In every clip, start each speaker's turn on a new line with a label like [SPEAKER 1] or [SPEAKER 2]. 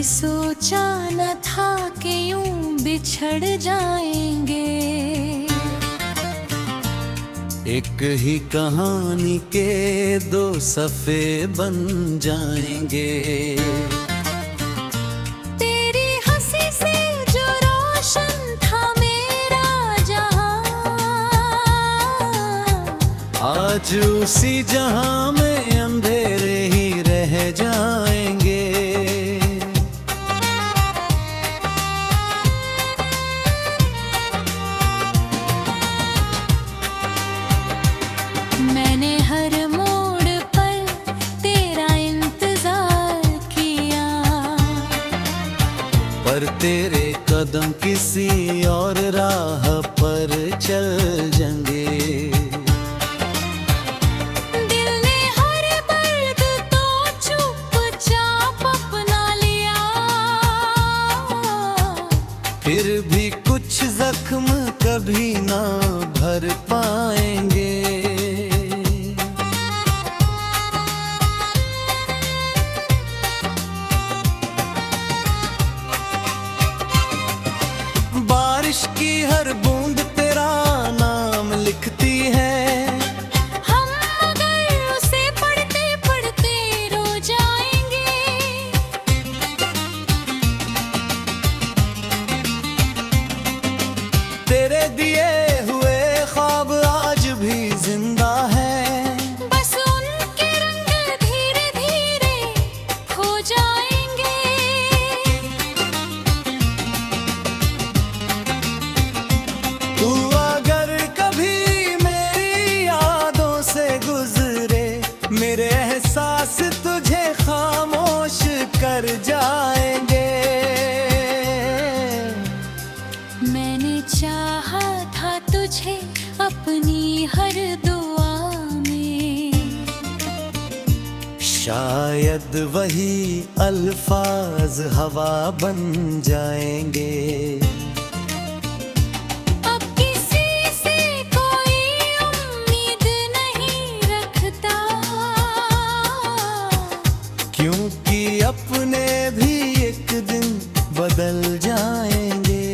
[SPEAKER 1] सोचा न था कि यूं बिछड़ जाएंगे।
[SPEAKER 2] एक ही कहानी के दो सफ़े बन जाएंगे।
[SPEAKER 1] तेरी हंसी से जो रोशन था मेरा जहां,
[SPEAKER 2] आज उसी जहां में अंधेरे ही रह जाएंगे।
[SPEAKER 1] मैंने हर मोड़ पर तेरा इंतजार किया,
[SPEAKER 2] पर तेरे कदम किसी और राह पर चल जाएंगे।
[SPEAKER 1] दिल ने हर दर्द तो चुपचाप अपना लिया,
[SPEAKER 2] फिर भी कुछ जख्म कभी ना भर पाएंगे। बारिश की हर बूंद तेरा नाम लिखती है,
[SPEAKER 1] हम अगर उसे पढ़ते पढ़ते रो जाएंगे।
[SPEAKER 2] तेरे दिए हुए ख्वाब आज भी जिंदा है,
[SPEAKER 1] बस उनके रंग धीरे धीरे खो जाएंगे।
[SPEAKER 2] तू अगर कभी मेरी यादों से गुजरे, मेरे एहसास तुझे खामोश कर जाएंगे।
[SPEAKER 1] मैंने चाहा था तुझे अपनी हर दुआ में,
[SPEAKER 2] शायद वही अल्फाज हवा बन जाएंगे।
[SPEAKER 1] अब किसी से कोई उम्मीद नहीं रखता,
[SPEAKER 2] क्योंकि अपने भी एक दिन बदल जाएंगे।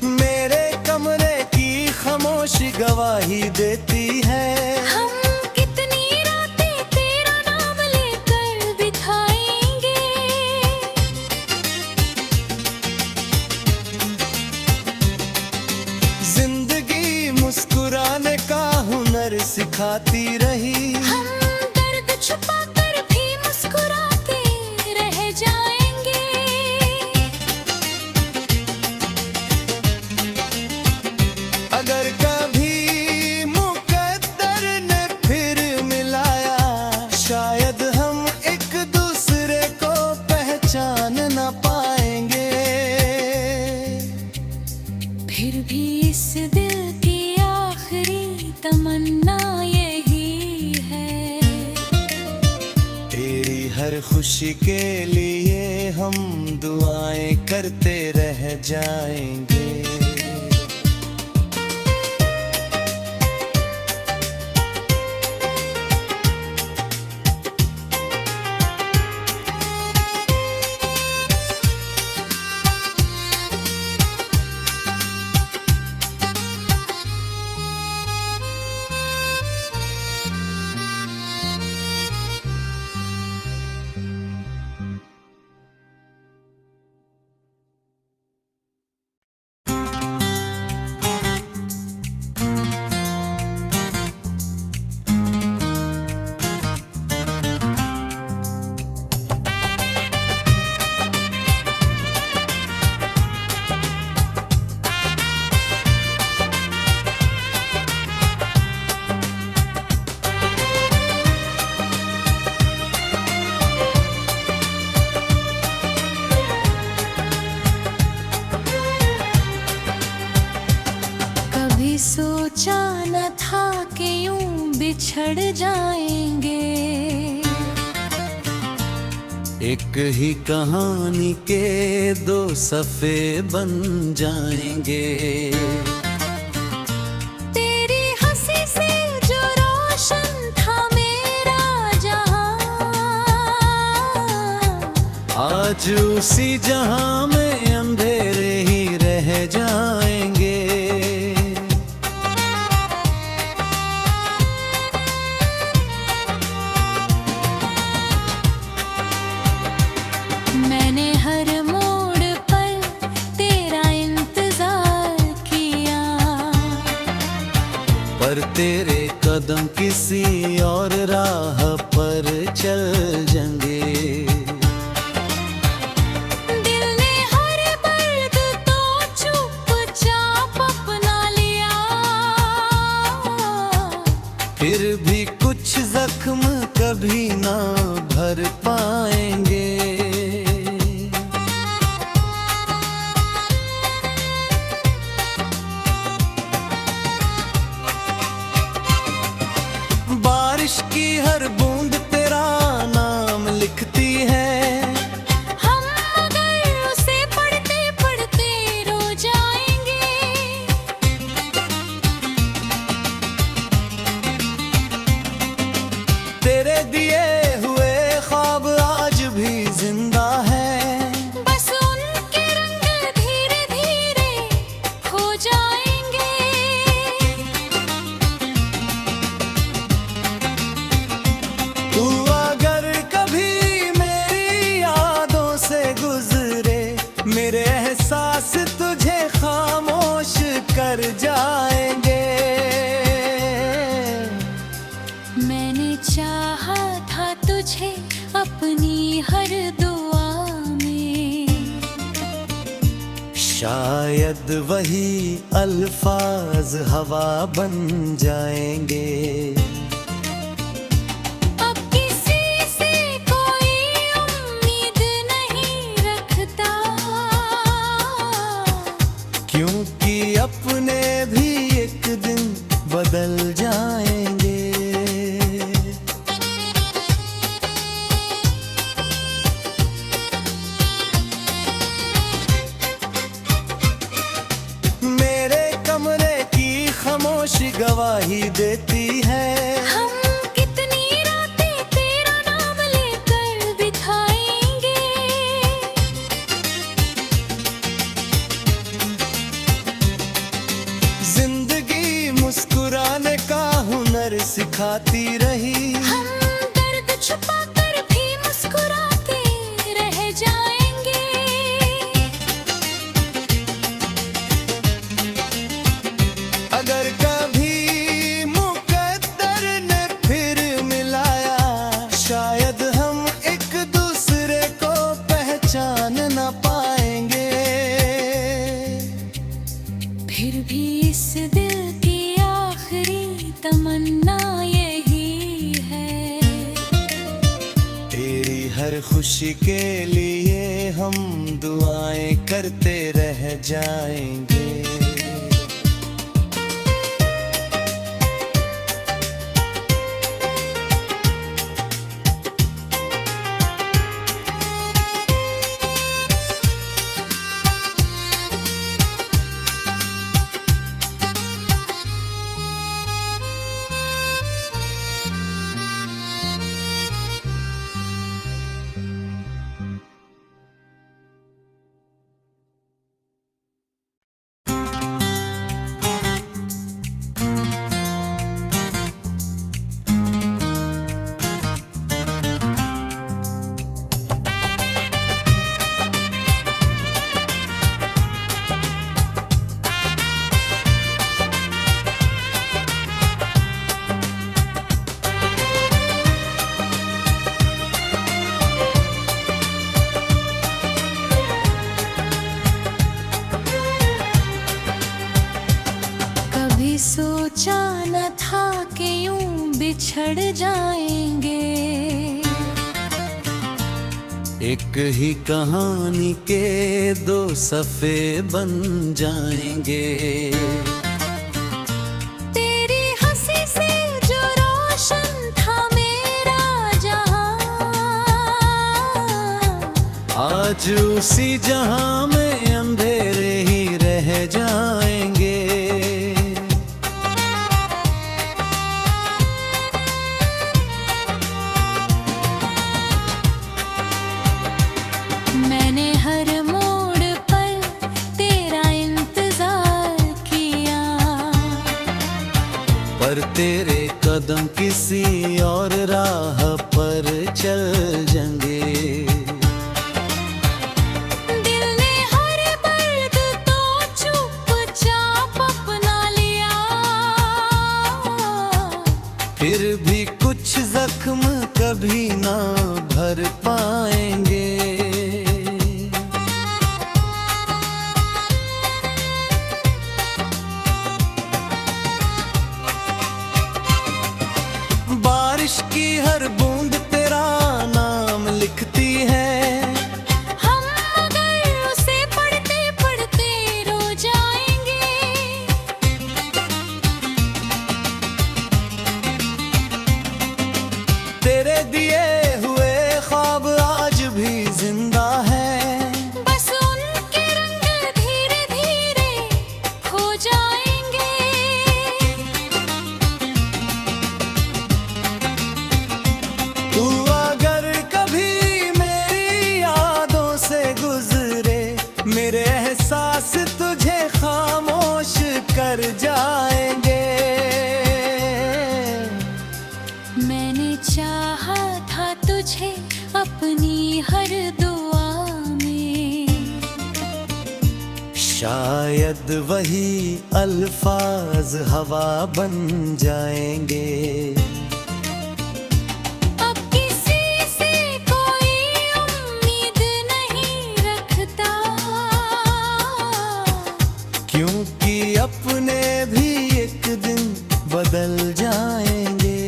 [SPEAKER 2] मेरे कमरे की खामोशी गवाही देती है,
[SPEAKER 1] हम कितनी रातें तेरा नाम लेकर बिताएंगे।
[SPEAKER 2] जिंदगी मुस्कुराने का हुनर सिखाती रही,
[SPEAKER 1] हम दर्द छुपाकर भी मुस्कुराते रह जाएंगे।
[SPEAKER 2] अगर कभी मुकद्दर ने फिर मिलाया, शायद हम एक दूसरे को पहचान न पाएंगे।
[SPEAKER 1] फिर भी इस दिल की आखिरी तमन्ना यही है,
[SPEAKER 2] तेरी हर खुशी के लिए हम दुआएं करते रह जाएंगे।
[SPEAKER 1] सोचा न था कि यूं बिछड़ जाएंगे।
[SPEAKER 2] एक ही कहानी के दो सफ़े बन जाएंगे। आज उसी जहां में अंधेरे ही रह जाएंगे।
[SPEAKER 1] मैंने हर मोड़ पर तेरा इंतजार किया,
[SPEAKER 2] पर तेरे कदम किसी और राह पर चल जाएंगे।
[SPEAKER 1] दिल ने हर दर्द तो चुपचाप अपना लिया,
[SPEAKER 2] फिर भी कुछ जख्म कभी ना भर पाएंगे। बारिश की हर बूंद तेरा नाम लिखती है,
[SPEAKER 1] हम अगर उसे पढ़ते पढ़ते रो जाएंगे।
[SPEAKER 2] तेरे दिए हुए ख्वाब आज भी जिंदा है,
[SPEAKER 1] बस उनके रंग धीरे धीरे खो जाएंगे।
[SPEAKER 2] तू अगर कभी मेरी यादों से गुजरे, मेरे एहसास तुझे खामोश कर जाएंगे।
[SPEAKER 1] मैंने चाहा था तुझे अपनी हर दुआ में,
[SPEAKER 2] शायद वही अल्फाज हवा बन जाएंगे।
[SPEAKER 1] अब किसी से कोई उम्मीद नहीं रखता,
[SPEAKER 2] क्योंकि अपने भी एक दिन बदल जाएंगे। मेरे कमरे की खामोशी गवाही देती है,
[SPEAKER 1] हम कितनी रातें तेरा नाम लेकर बिताएंगे।
[SPEAKER 2] जिंदगी मुस्कुराने का हुनर सिखाती रही,
[SPEAKER 1] हम दर्द छुपाकर भी मुस्कुराते रह जाएंगे।
[SPEAKER 2] अगर कभी मुकद्दर ने फिर मिलाया, शायद हम एक दूसरे को पहचान न पाएंगे।
[SPEAKER 1] फिर भी इस दिल की आखिरी तमन्ना यही है,
[SPEAKER 2] तेरी हर खुशी के लिए हम दुआएं करते रह जाएंगे।
[SPEAKER 1] सोचा न था कि यूं बिछड़ जाएंगे।
[SPEAKER 2] एक ही कहानी के दो सफ़े बन जाएंगे।
[SPEAKER 1] तेरी हंसी से जो रोशन था मेरा जहां,
[SPEAKER 2] आज उसी जहां में अंधेरे ही रह जाएंगे। पर तेरे कदम किसी और राह पर चल जाएंगे।
[SPEAKER 1] दिल ने हर दर्द तो चुपचाप अपना लिया,
[SPEAKER 2] फिर भी कुछ जख्म कभी ना भर पाएंगे। बारिश की हर बूंद तेरा नाम लिखती है,
[SPEAKER 1] हम मगर उसे पढ़ते पढ़ते रो जाएंगे।
[SPEAKER 2] तेरे दिए हुए ख्वाब आज भी जिंदा है,
[SPEAKER 1] बस उनके रंग धीरे धीरे खो जाएंगे।
[SPEAKER 2] तू अगर कभी मेरी यादों से गुजरे, मेरे एहसास तुझे खामोश कर जाएंगे।
[SPEAKER 1] मैंने चाहा था तुझे अपनी हर दुआ में,
[SPEAKER 2] शायद वही अल्फाज हवा बन जाएंगे।
[SPEAKER 1] अब किसी से कोई उम्मीद नहीं रखता,
[SPEAKER 2] क्योंकि अपने भी एक दिन बदल जाएंगे।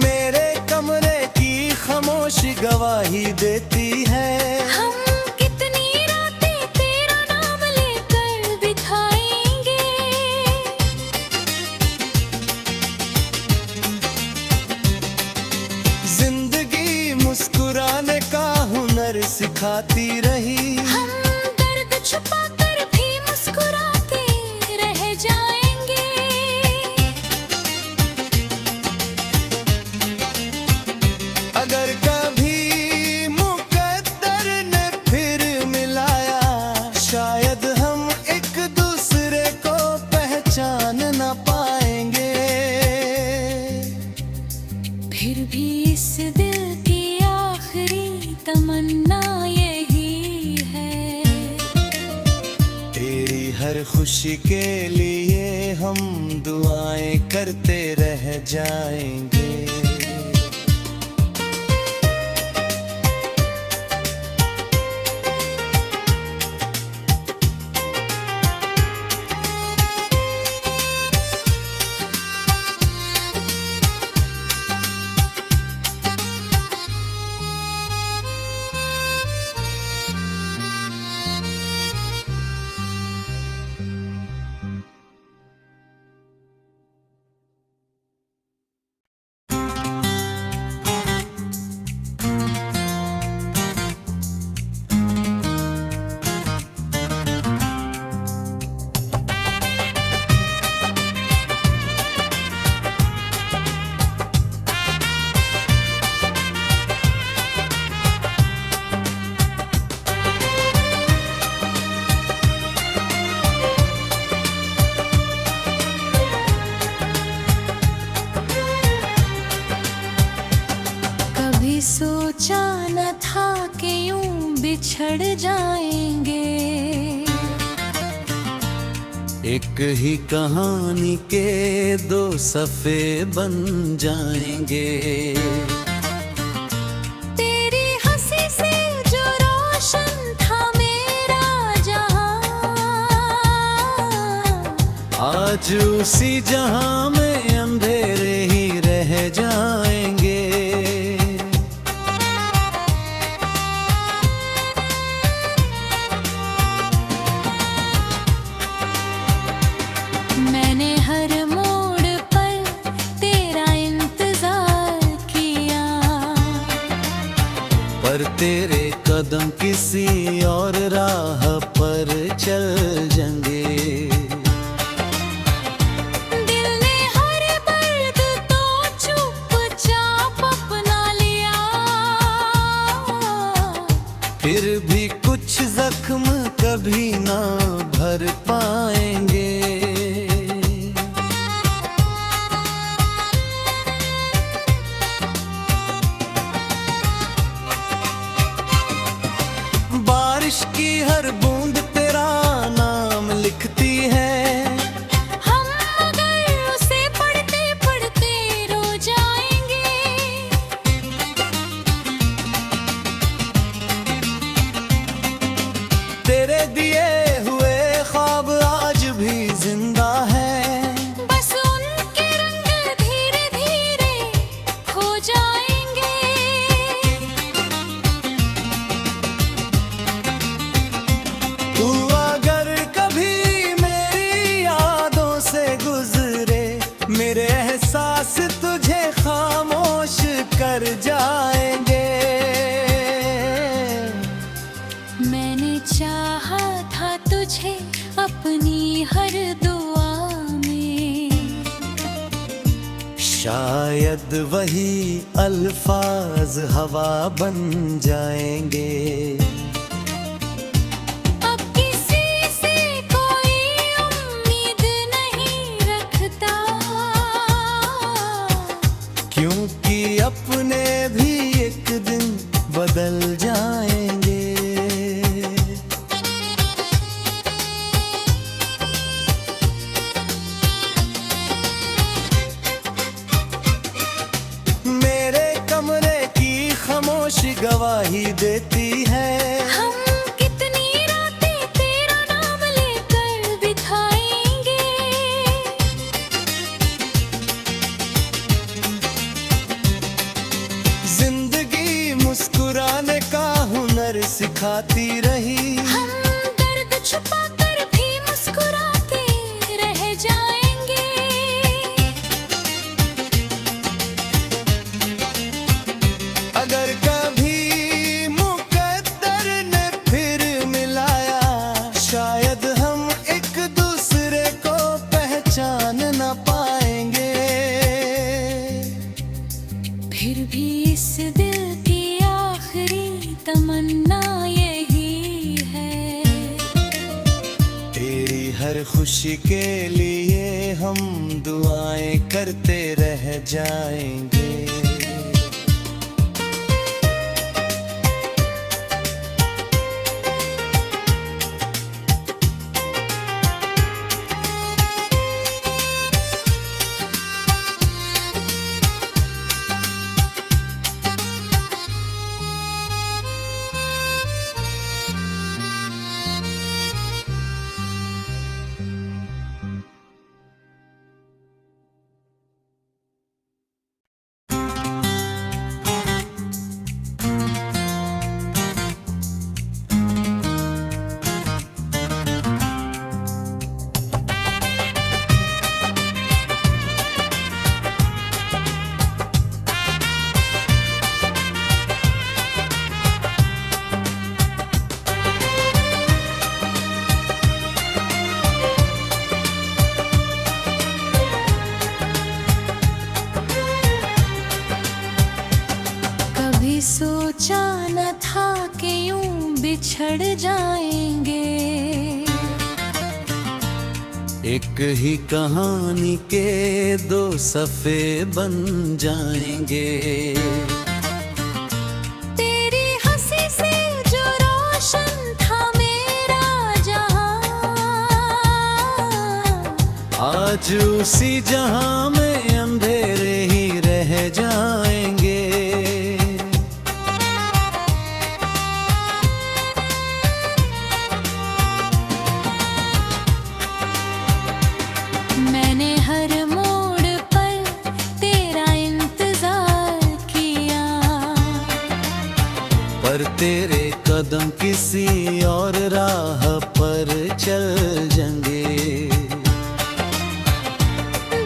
[SPEAKER 2] मेरे कमरे की खामोशी गवाही देती है,
[SPEAKER 1] हम कितनी रातें तेरा नाम लेकर बिताएंगे।
[SPEAKER 2] जिंदगी मुस्कुराने का हुनर सिखाती रही,
[SPEAKER 1] हम दर्द छुपाकर भी मुस्कुराते रह जाएंगे।
[SPEAKER 2] अगर कभी मुकद्दर ने फिर मिलाया, शायद हम एक दूसरे को पहचान न पाएंगे।
[SPEAKER 1] फिर भी इस दिल की आखिरी तमन्ना यही है,
[SPEAKER 2] तेरी हर खुशी के लिए हम दुआएं करते रह जाएंगे।
[SPEAKER 1] सोचा न था कि यूं बिछड़ जाएंगे,
[SPEAKER 2] एक ही कहानी के दो सफ़े बन जाएंगे।
[SPEAKER 1] तेरी हंसी से जो रोशन था मेरा जहां,
[SPEAKER 2] आज उसी जहां में अंधेरे ही रह जाएंगे।
[SPEAKER 1] मैंने हर मोड़ पर तेरा इंतजार किया,
[SPEAKER 2] पर तेरे कदम किसी और राह पर चल जाएंगे।
[SPEAKER 1] दिल ने हर दर्द तो चुपचाप अपना लिया,
[SPEAKER 2] शायद वही अल्फाज हवा बन जाएंगे।
[SPEAKER 1] अब किसी से कोई उम्मीद नहीं रखता,
[SPEAKER 2] क्योंकि अपने भी एक दिन बदल जाएंगे। मेरे कमरे की खामोशी गवाही देती है,
[SPEAKER 1] हम कितनी रातें तेरा नाम लेकर बिताएंगे।
[SPEAKER 2] जिंदगी मुस्कुराने का हुनर सिखाती रही,
[SPEAKER 1] हम दर्द छुपाकर भी मुस्कुराते रह जाएंगे।
[SPEAKER 2] अगर कभी मुकद्दर ने फिर मिलाया, शायद हम एक दूसरे को पहचान न पाएंगे।
[SPEAKER 1] फिर भी इस दिल की आखिरी तमन्ना यही है,
[SPEAKER 2] तेरी हर खुशी के लिए हम दुआएं करते रह जाएंगे।
[SPEAKER 1] कभी सोचा न था कि यूं बिछड़ जाएंगे।
[SPEAKER 2] एक ही कहानी के दो सफ़े बन जाएंगे।
[SPEAKER 1] तेरी हंसी से जो रोशन था मेरा जहां,
[SPEAKER 2] आज उसी जहां में अंधेरे ही रह जाएंगे।
[SPEAKER 1] मैंने हर मोड़ पर तेरा इंतजार किया,
[SPEAKER 2] पर तेरे कदम किसी और राह पर चल जाएंगे।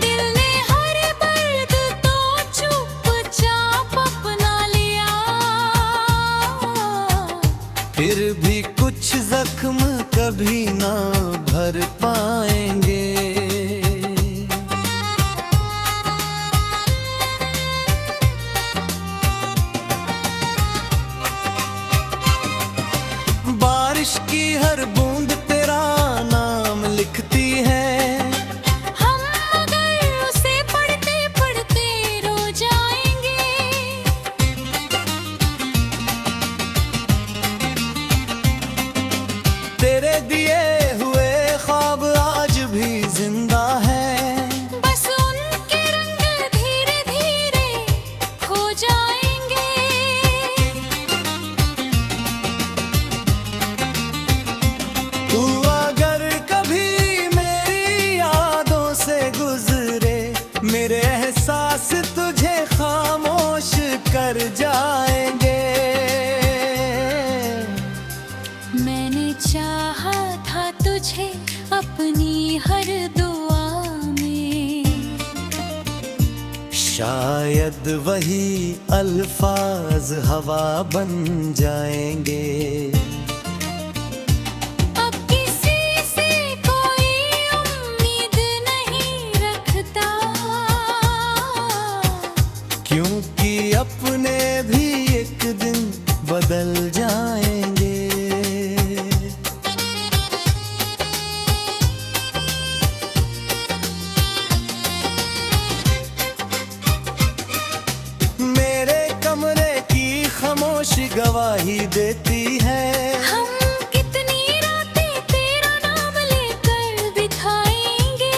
[SPEAKER 1] दिल ने हर दर्द तो चुपचाप अपना लिया,
[SPEAKER 2] फिर भी कुछ जख्म कभी ना भर पाएंगे। बारिश की हर बूंद तेरा नाम लिखती है,
[SPEAKER 1] हम मगर उसे पढ़ते पढ़ते रो जाएंगे।
[SPEAKER 2] तेरे दिए हुए ख्वाब आज भी जिंदा है,
[SPEAKER 1] बस उनके रंग धीरे धीरे खो जाएंगे।
[SPEAKER 2] तू अगर कभी मेरी यादों से गुजरे, मेरे एहसास तुझे खामोश कर जाएंगे।
[SPEAKER 1] मैंने चाहा था तुझे अपनी हर दुआ में,
[SPEAKER 2] शायद वही अल्फाज हवा बन जाएंगे।
[SPEAKER 1] अब किसी से कोई उम्मीद नहीं रखता,
[SPEAKER 2] अपने भी एक दिन बदल जाएंगे। मेरे कमरे की खामोशी गवाही देती है,
[SPEAKER 1] हम कितनी रातें तेरा नाम लेकर बिताएंगे।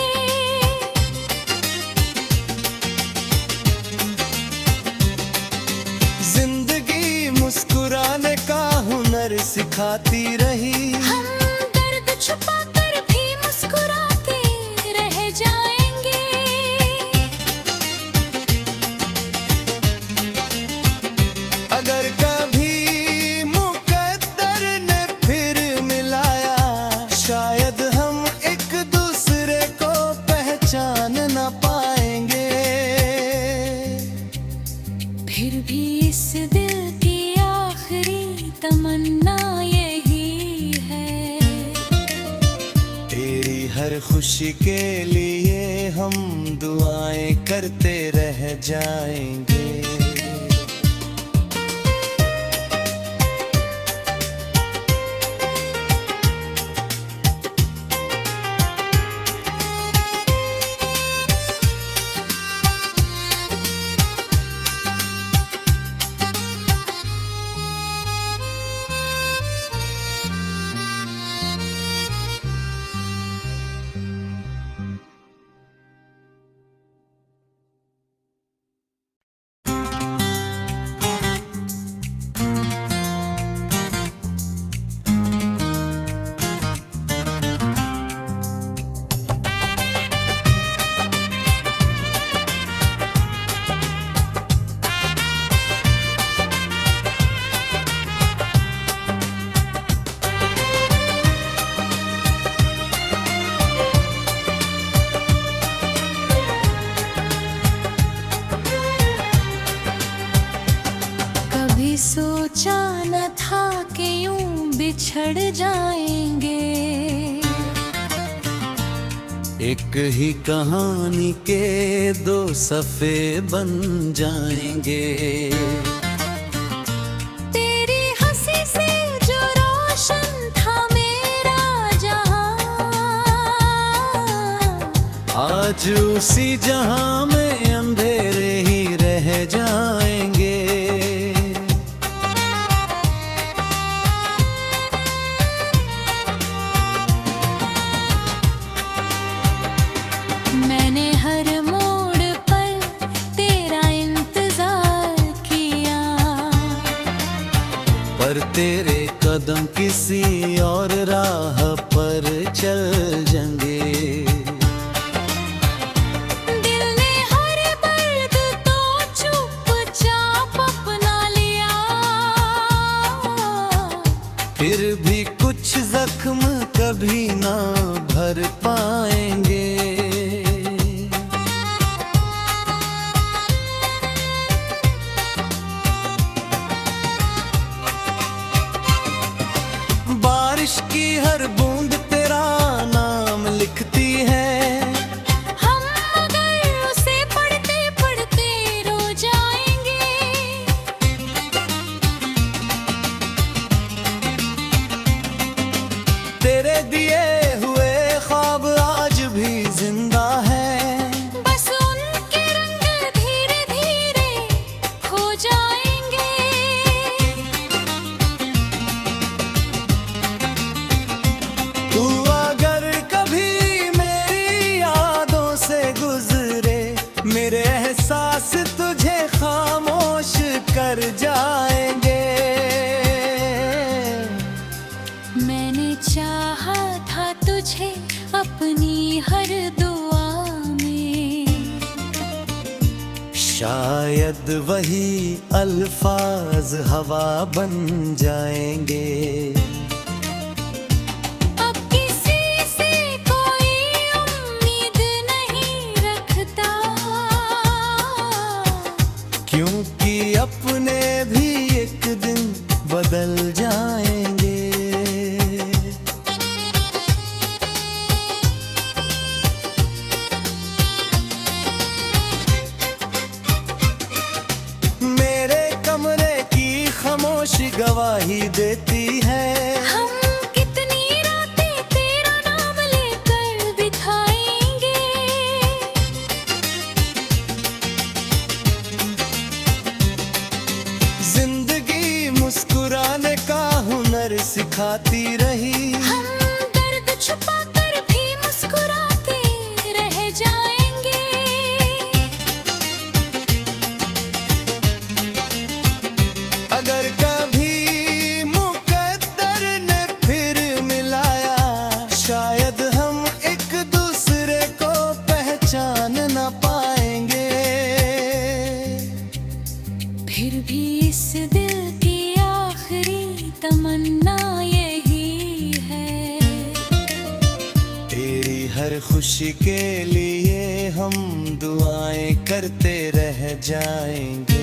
[SPEAKER 2] जिंदगी मुस्कुराने का हुनर सिखाती रही,
[SPEAKER 1] हम दर्द छुपाकर भी मुस्कुराते रह जाएंगे।
[SPEAKER 2] अगर कभी मुकद्दर ने फिर मिलाया, शायद हम एक दूसरे को पहचान न पाएंगे।
[SPEAKER 1] फिर भी इस दिल की आखिरी तमन्ना यही है,
[SPEAKER 2] तेरी हर खुशी के लिए हम दुआएं करते रह जाएंगे।
[SPEAKER 1] कभी सोचा न था कि यूं बिछड़ जाएंगे।
[SPEAKER 2] एक ही कहानी के दो सफ़े बन जाएंगे।
[SPEAKER 1] तेरी हंसी से जो रोशन था मेरा जहां,
[SPEAKER 2] आज उसी जहां में अंधेरे ही रह जाएंगे।
[SPEAKER 1] मैंने हर मोड़ पर तेरा इंतजार किया,
[SPEAKER 2] पर तेरे कदम किसी और राह पर चल जाएंगे।
[SPEAKER 1] दिल ने हर दर्द तो चुपचाप अपना लिया,
[SPEAKER 2] फिर भी कुछ जख्म कभी ना भर पाएंगे। बारिश की हर बूंद तेरा नाम लिखती है,
[SPEAKER 1] हम अगर उसे पढ़ते पढ़ते रो जाएंगे।
[SPEAKER 2] तेरे दिए हुए ख्वाब आज भी जिंदा है,
[SPEAKER 1] बस उनके रंग धीरे धीरे खो जाएंगे।
[SPEAKER 2] तू अगर कभी मेरी यादों से गुजरे, मेरे एहसास तुझे खामोश कर जाएंगे।
[SPEAKER 1] मैंने चाहा था तुझे अपनी हर दुआ में,
[SPEAKER 2] शायद वही अल्फाज हवा बन जाएंगे।
[SPEAKER 1] अब किसी से कोई उम्मीद नहीं रखता,
[SPEAKER 2] क्योंकि अपने भी एक दिन बदल जाएंगे। गवाही देती है।
[SPEAKER 1] हम कितनी रातें तेरा नाम लेकर बिताएंगे।
[SPEAKER 2] जिंदगी मुस्कुराने का हुनर सिखाती रही।
[SPEAKER 1] हम दर्द छुपाकर भी मुस्कुराते रह जाएंगे।
[SPEAKER 2] अगर कभी मुकद्दर ने फिर मिलाया, शायद हम एक दूसरे को पहचान न पाएंगे।
[SPEAKER 1] फिर भी इस दिल की आखिरी तमन्ना यही है।
[SPEAKER 2] तेरी हर खुशी के लिए हम दुआएं करते रह जाएंगे।